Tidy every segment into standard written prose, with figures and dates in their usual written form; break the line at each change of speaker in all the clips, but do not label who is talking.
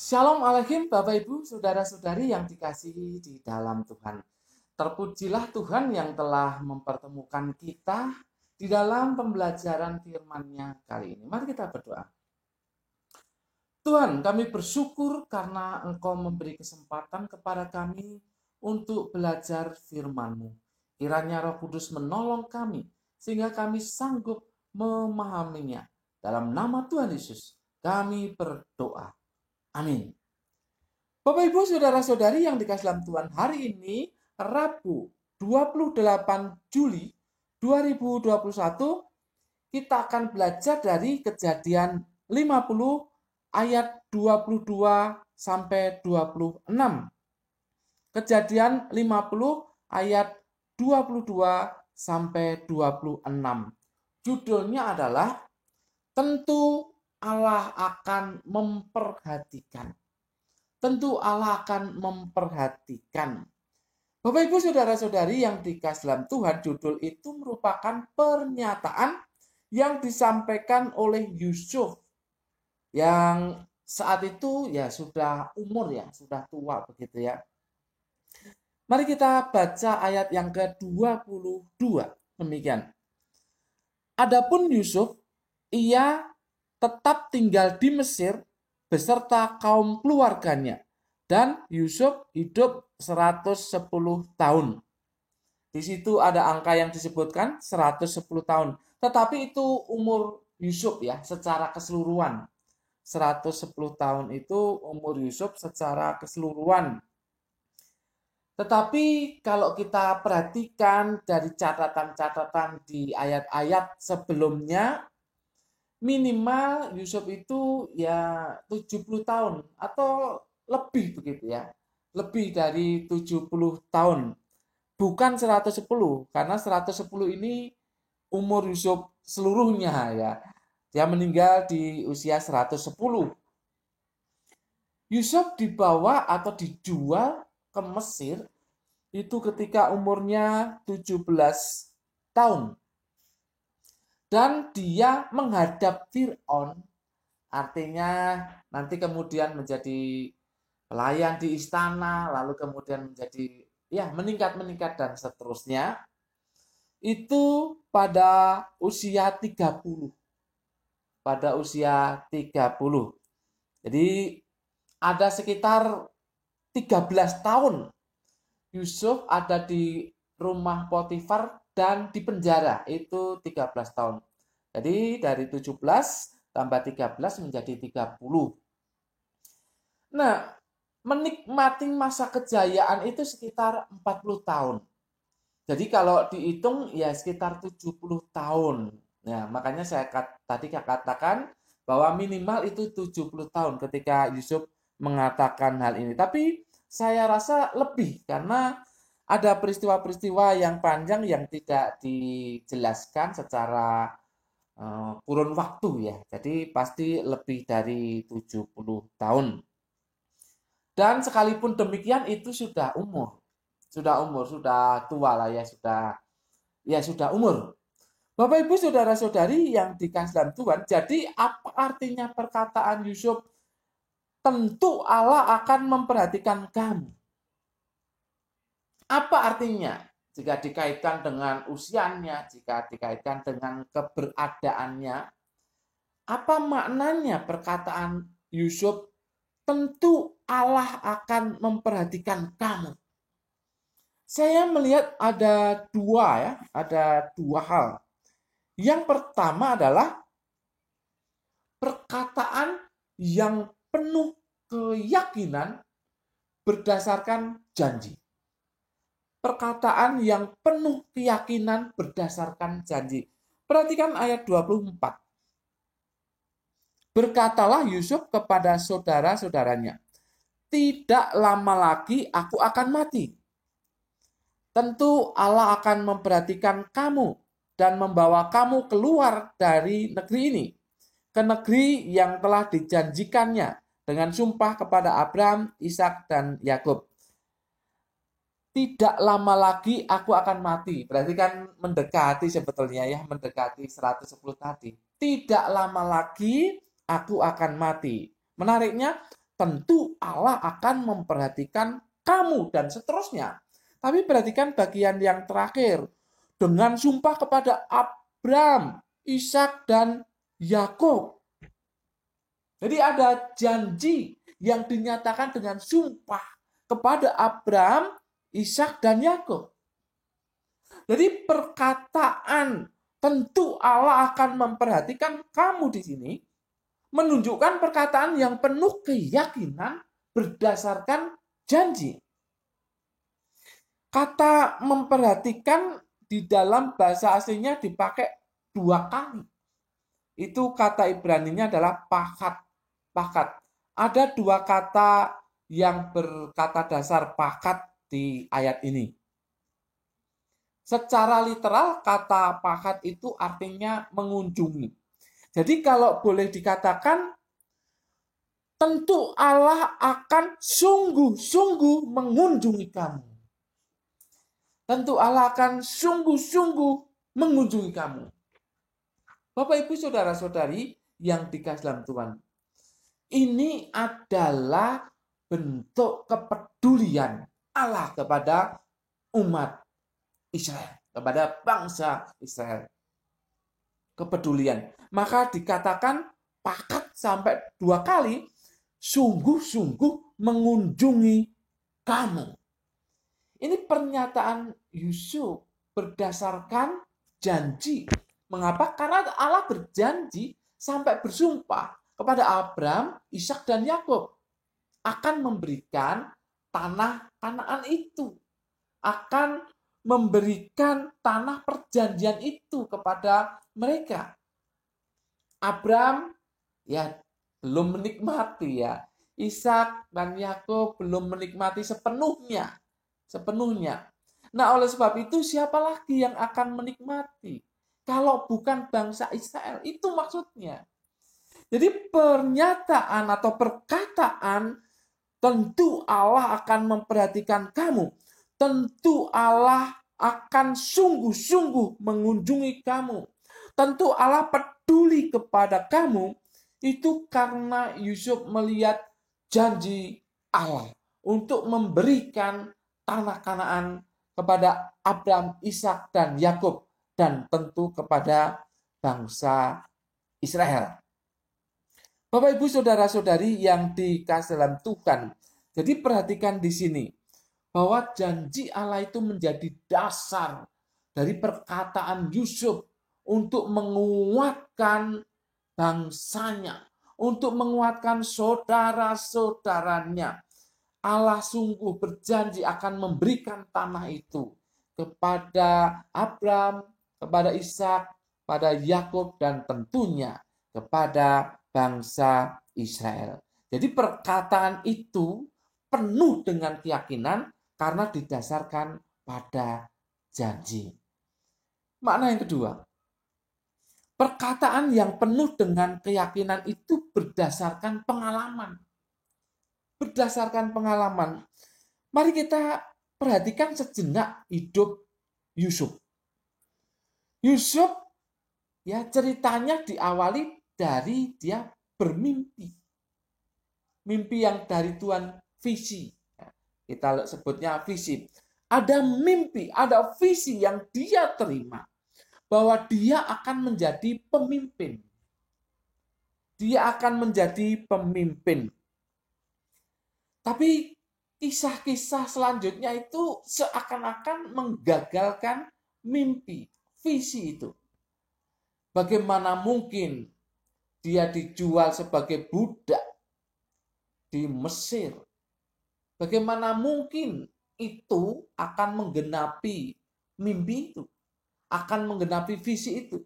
Shalom Alaikum Bapak Ibu, Saudara-saudari yang dikasihi di dalam Tuhan. Terpujilah Tuhan yang telah mempertemukan kita di dalam pembelajaran firman-Nya kali ini. Mari kita berdoa. Tuhan, kami bersyukur karena Engkau memberi kesempatan kepada kami untuk belajar firman-Mu. Kiranya Roh Kudus menolong kami sehingga kami sanggup memahaminya. Dalam nama Tuhan Yesus, kami berdoa. Amin. Bapak Ibu Saudara-saudari yang dikasihi dalam Tuhan, hari ini Rabu 28 Juli 2021 kita akan belajar dari Kejadian 50 ayat 22 sampai 26. Kejadian 50 ayat 22 sampai 26. Judulnya adalah Tentu Allah akan memperhatikan. Tentu Allah akan memperhatikan. Bapak Ibu Saudara-saudari yang dikasihi dalam Tuhan, judul itu merupakan pernyataan yang disampaikan oleh Yusuf yang saat itu ya sudah umur ya, sudah tua begitu ya. Mari kita baca ayat yang ke-22. Demikian. Adapun Yusuf, ia tetap tinggal di Mesir beserta kaum keluarganya. Dan Yusuf hidup 110 tahun. Di situ ada angka yang disebutkan 110 tahun. Tetapi itu umur Yusuf ya, secara keseluruhan. 110 tahun itu umur Yusuf secara keseluruhan. Tetapi kalau kita perhatikan dari catatan-catatan di ayat-ayat sebelumnya, minimal Yusuf itu ya 70 tahun atau lebih begitu ya. Lebih dari 70 tahun. Bukan 110, karena 110 ini umur Yusuf seluruhnya ya. Dia meninggal di usia 110. Yusuf dibawa atau dijual ke Mesir itu ketika umurnya 17 tahun. Dan dia menghadap Fir'aun, artinya nanti kemudian menjadi pelayan di istana, lalu kemudian menjadi ya meningkat dan seterusnya. Itu pada usia 30. Pada usia 30. Jadi ada sekitar 13 tahun Yusuf ada di rumah Potifar dan di penjara, itu 13 tahun. Jadi dari 17 tambah 13 menjadi 30. Nah, menikmati masa kejayaan itu sekitar 40 tahun. Jadi kalau dihitung ya sekitar 70 tahun. Nah, makanya saya tadi katakan bahwa minimal itu 70 tahun ketika Yusuf mengatakan hal ini. Tapi saya rasa lebih karena ada peristiwa-peristiwa yang panjang yang tidak dijelaskan secara kurun waktu ya. Jadi pasti lebih dari 70 tahun. Dan sekalipun demikian itu sudah umur. Sudah tua lah ya, sudah umur. Bapak Ibu Saudara-saudari yang dikasihi dalam Tuhan, jadi apa artinya perkataan Yusuf? Tentu Allah akan memperhatikan kamu. Apa artinya? Jika dikaitkan dengan usianya, jika dikaitkan dengan keberadaannya, apa maknanya perkataan Yusuf? Tentu Allah akan memperhatikan kamu. Saya melihat ada dua hal. Yang pertama adalah perkataan yang penuh keyakinan berdasarkan janji. Perkataan yang penuh keyakinan berdasarkan janji. Perhatikan ayat 24. Berkatalah Yusuf kepada saudara-saudaranya, tidak lama lagi aku akan mati. Tentu Allah akan memperhatikan kamu dan membawa kamu keluar dari negeri ini, ke negeri yang telah dijanjikannya dengan sumpah kepada Abraham, Ishak, dan Yakub. Tidak lama lagi aku akan mati. Berarti kan mendekati sebetulnya ya, mendekati 110 tadi. Tidak lama lagi aku akan mati. Menariknya, tentu Allah akan memperhatikan kamu, dan seterusnya. Tapi perhatikan bagian yang terakhir. Dengan sumpah kepada Abraham, Ishak, dan Yakub. Jadi ada janji yang dinyatakan dengan sumpah kepada Abraham, Ishak, dan Yakub. Jadi perkataan tentu Allah akan memperhatikan kamu di sini menunjukkan perkataan yang penuh keyakinan berdasarkan janji. Kata memperhatikan di dalam bahasa aslinya dipakai 2 kali. Itu kata Ibraninya adalah pakat. Pakat. Ada 2 kata yang berkata dasar pakat di ayat ini. Secara literal kata pakat itu artinya mengunjungi. Jadi kalau boleh dikatakan, tentu Allah akan sungguh-sungguh mengunjungi kamu. Tentu Allah akan sungguh-sungguh mengunjungi kamu. Bapak, Ibu, Saudara-saudari yang dikasihi dalam Tuhan, ini adalah bentuk kepedulian Allah kepada umat Israel, kepada bangsa Israel. Kepedulian. Maka dikatakan pakat sampai 2 kali, sungguh-sungguh mengunjungi kamu. Ini pernyataan Yusuf berdasarkan janji. Mengapa? Karena Allah berjanji sampai bersumpah kepada Abraham, Ishak, dan Yakub akan memberikan tanah Kanaan itu, akan memberikan tanah perjanjian itu kepada mereka. Abraham ya belum menikmati ya. Ishak dan Yakub belum menikmati sepenuhnya. Nah, oleh sebab itu siapa lagi yang akan menikmati kalau bukan bangsa Israel? Itu maksudnya. Jadi pernyataan atau perkataan tentu Allah akan memperhatikan kamu. Tentu Allah akan sungguh-sungguh mengunjungi kamu. Tentu Allah peduli kepada kamu. Itu karena Yusuf melihat janji Allah untuk memberikan tanah Kanaan kepada Abraham, Ishak, dan Yakub, dan tentu kepada bangsa Israel. Bapak, Ibu, Saudara-saudari yang dikasihi dalam Tuhan. Jadi perhatikan di sini bahwa janji Allah itu menjadi dasar dari perkataan Yusuf untuk menguatkan bangsanya, untuk menguatkan saudara-saudaranya. Allah sungguh berjanji akan memberikan tanah itu kepada Abraham, kepada Ishak, kepada Yakub, dan tentunya kepada bangsa Israel. Jadi perkataan itu penuh dengan keyakinan karena didasarkan pada janji. Makna yang kedua, perkataan yang penuh dengan keyakinan itu berdasarkan pengalaman. Berdasarkan pengalaman. Mari kita perhatikan sejenak hidup Yusuf. Yusuf ya ceritanya diawali dari dia bermimpi. Mimpi yang dari Tuhan, visi. Kita sebutnya visi. Ada mimpi, ada visi yang dia terima. Bahwa dia akan menjadi pemimpin. Dia akan menjadi pemimpin. Tapi kisah-kisah selanjutnya itu seakan-akan menggagalkan mimpi, visi itu. Bagaimana mungkin dia dijual sebagai budak di Mesir? Bagaimana mungkin itu akan menggenapi mimpi itu? Akan menggenapi visi itu?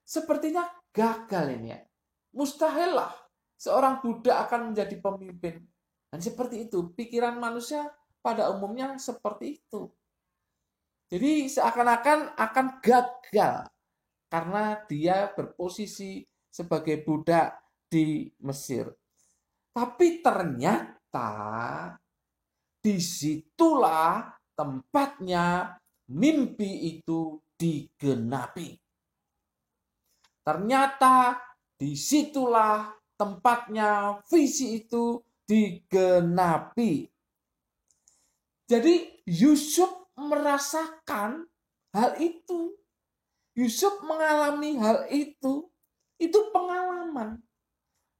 Sepertinya gagal ini ya. Mustahil lah seorang budak akan menjadi pemimpin. Dan seperti itu, pikiran manusia pada umumnya seperti itu. Jadi seakan-akan akan gagal karena dia berposisi sebagai budak di Mesir. Tapi ternyata disitulah tempatnya mimpi itu digenapi. Ternyata disitulah tempatnya visi itu digenapi. Jadi Yusuf merasakan hal itu. Yusuf mengalami hal itu. Itu pengalaman.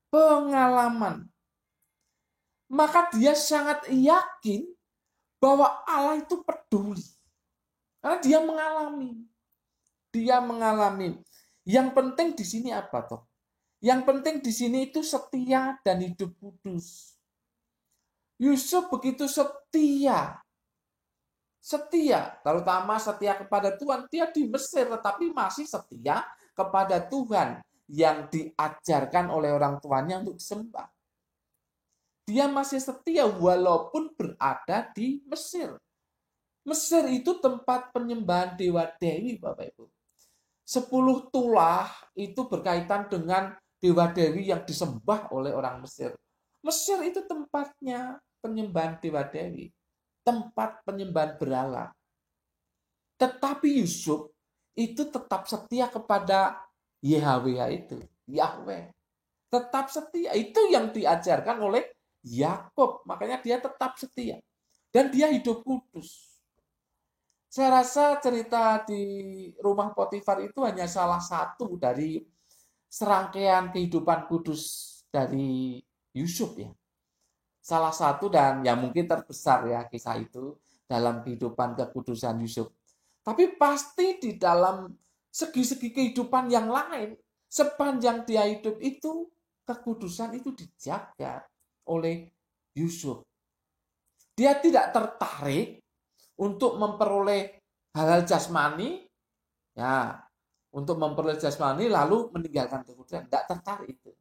Pengalaman. Maka dia sangat yakin bahwa Allah itu peduli. Karena dia mengalami. Dia mengalami. Yang penting di sini apa toh? Yang penting di sini itu setia dan hidup kudus. Yusuf begitu setia. Setia, terutama setia kepada Tuhan. Dia di Mesir tetapi masih setia kepada Tuhan yang diajarkan oleh orang tuanya untuk disembah. Dia masih setia walaupun berada di Mesir. Mesir itu tempat penyembahan dewa-dewi, Bapak Ibu. 10 tulah itu berkaitan dengan dewa-dewi yang disembah oleh orang Mesir. Mesir itu tempatnya penyembahan dewa-dewi. Tempat penyembahan berhala. Tetapi Yusuf itu tetap setia kepada YHWH itu. Yahweh. Tetap setia. Itu yang diajarkan oleh Yakub. Makanya dia tetap setia. Dan dia hidup kudus. Saya rasa cerita di rumah Potifar itu hanya salah satu dari serangkaian kehidupan kudus dari Yusuf ya. Salah satu dan yang mungkin terbesar ya kisah itu dalam kehidupan kekudusan Yusuf. Tapi pasti di dalam segi-segi kehidupan yang lain, sepanjang dia hidup itu, kekudusan itu dijaga oleh Yusuf. Dia tidak tertarik untuk memperoleh hal-hal jasmani, ya, untuk memperoleh jasmani lalu meninggalkan kekudusan. Tidak tertarik itu.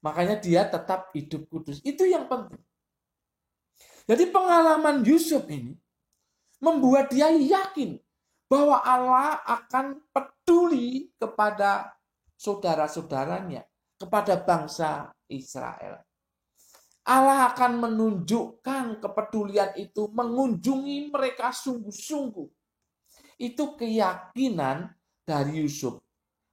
Makanya dia tetap hidup kudus. Itu yang penting. Jadi pengalaman Yusuf ini membuat dia yakin bahwa Allah akan peduli kepada saudara-saudaranya, kepada bangsa Israel. Allah akan menunjukkan kepedulian itu, mengunjungi mereka sungguh-sungguh. Itu keyakinan dari Yusuf.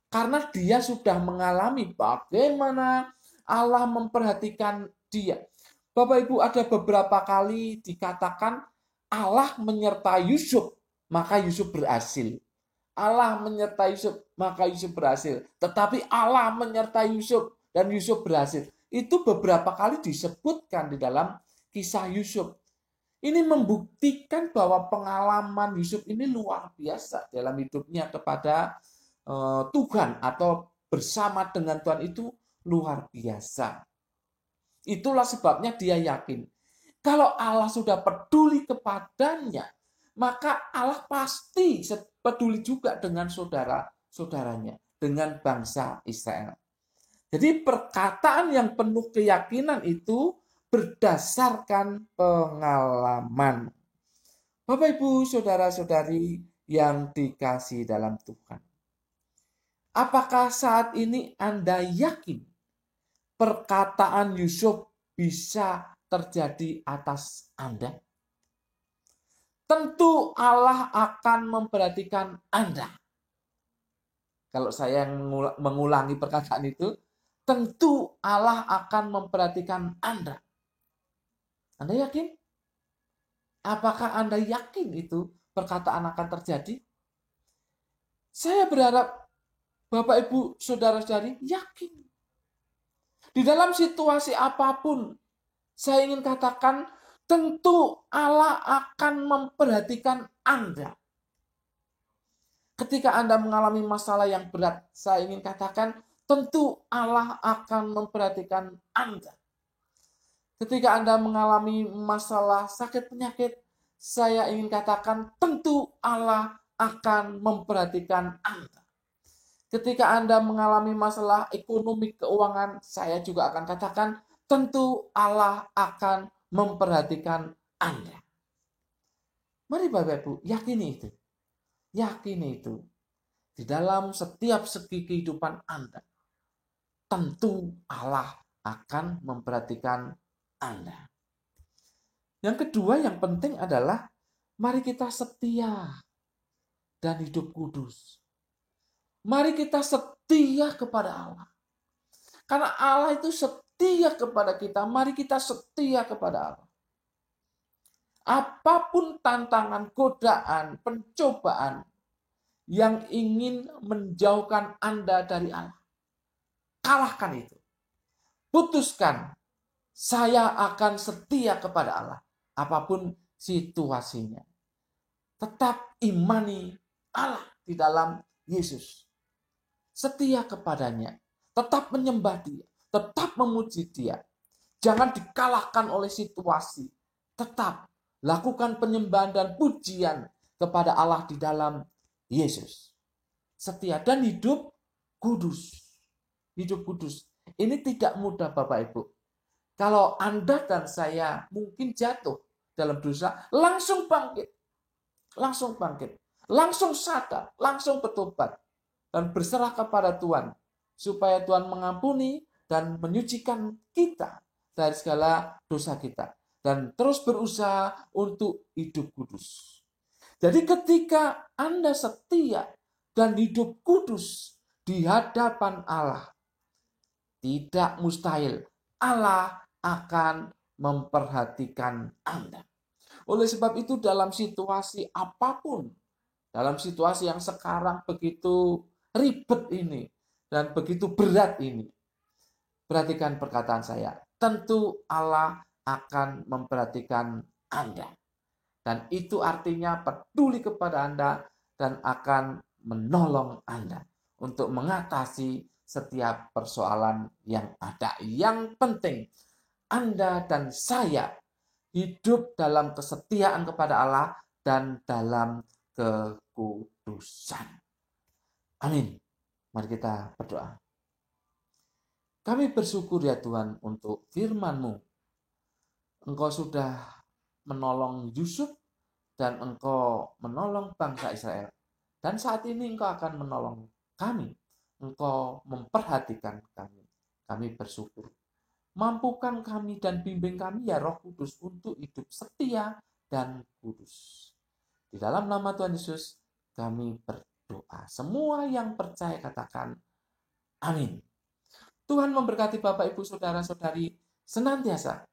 Karena dia sudah mengalami bagaimana Allah memperhatikan dia. Bapak Ibu, ada beberapa kali dikatakan Allah menyertai Yusuf, maka Yusuf berhasil. Allah menyertai Yusuf, maka Yusuf berhasil. Tetapi Allah menyertai Yusuf dan Yusuf berhasil. Itu beberapa kali disebutkan di dalam kisah Yusuf. Ini membuktikan bahwa pengalaman Yusuf ini luar biasa dalam hidupnya kepada Tuhan atau bersama dengan Tuhan itu luar biasa. Itulah sebabnya dia yakin. Kalau Allah sudah peduli kepadanya, maka Allah pasti peduli juga dengan saudara-saudaranya, dengan bangsa Israel. Jadi perkataan yang penuh keyakinan itu berdasarkan pengalaman. Bapak, Ibu, saudara-saudari yang dikasihi dalam Tuhan. Apakah saat ini Anda yakin perkataan Yusuf bisa terjadi atas Anda? Tentu Allah akan memperhatikan Anda. Kalau saya mengulangi perkataan itu, tentu Allah akan memperhatikan Anda. Anda yakin? Apakah Anda yakin itu perkataan akan terjadi? Saya berharap Bapak, Ibu, saudara-saudari yakin. Di dalam situasi apapun, saya ingin katakan, tentu Allah akan memperhatikan Anda. Ketika Anda mengalami masalah yang berat, saya ingin katakan, tentu Allah akan memperhatikan Anda. Ketika Anda mengalami masalah sakit penyakit, saya ingin katakan, tentu Allah akan memperhatikan Anda. Ketika Anda mengalami masalah ekonomi keuangan, saya juga akan katakan, tentu Allah akan memperhatikan Anda. Mari Bapak Ibu, yakini itu. Yakini itu. Di dalam setiap segi kehidupan Anda, tentu Allah akan memperhatikan Anda. Yang kedua yang penting adalah, mari kita setia dan hidup kudus. Mari kita setia kepada Allah. Karena Allah itu setia setia kepada kita, mari kita setia kepada Allah. Apapun tantangan, godaan, pencobaan yang ingin menjauhkan Anda dari Allah, kalahkan itu. Putuskan, saya akan setia kepada Allah, apapun situasinya. Tetap imani Allah di dalam Yesus. Setia kepadanya, tetap menyembah Dia, tetap memuji Dia. Jangan dikalahkan oleh situasi. Tetap lakukan penyembahan dan pujian kepada Allah di dalam Yesus. Setia dan hidup kudus. Hidup kudus. Ini tidak mudah Bapak Ibu. Kalau Anda dan saya mungkin jatuh dalam dosa, langsung bangkit. Langsung bangkit. Langsung sadar, langsung bertobat. Dan berserah kepada Tuhan. Supaya Tuhan mengampuni dan menyucikan kita dari segala dosa kita. Dan terus berusaha untuk hidup kudus. Jadi ketika Anda setia dan hidup kudus di hadapan Allah, tidak mustahil Allah akan memperhatikan Anda. Oleh sebab itu dalam situasi apapun, dalam situasi yang sekarang begitu ribet ini dan begitu berat ini, perhatikan perkataan saya, tentu Allah akan memperhatikan Anda. Dan itu artinya peduli kepada Anda dan akan menolong Anda untuk mengatasi setiap persoalan yang ada. Yang penting, Anda dan saya hidup dalam kesetiaan kepada Allah dan dalam kekudusan. Amin. Mari kita berdoa. Kami bersyukur ya Tuhan untuk firman-Mu. Engkau sudah menolong Yusuf dan Engkau menolong bangsa Israel. Dan saat ini Engkau akan menolong kami. Engkau memperhatikan kami. Kami bersyukur. Mampukan kami dan bimbing kami ya Roh Kudus untuk hidup setia dan kudus. Di dalam nama Tuhan Yesus kami berdoa. Semua yang percaya katakan amin. Tuhan memberkati Bapak Ibu Saudara-saudari senantiasa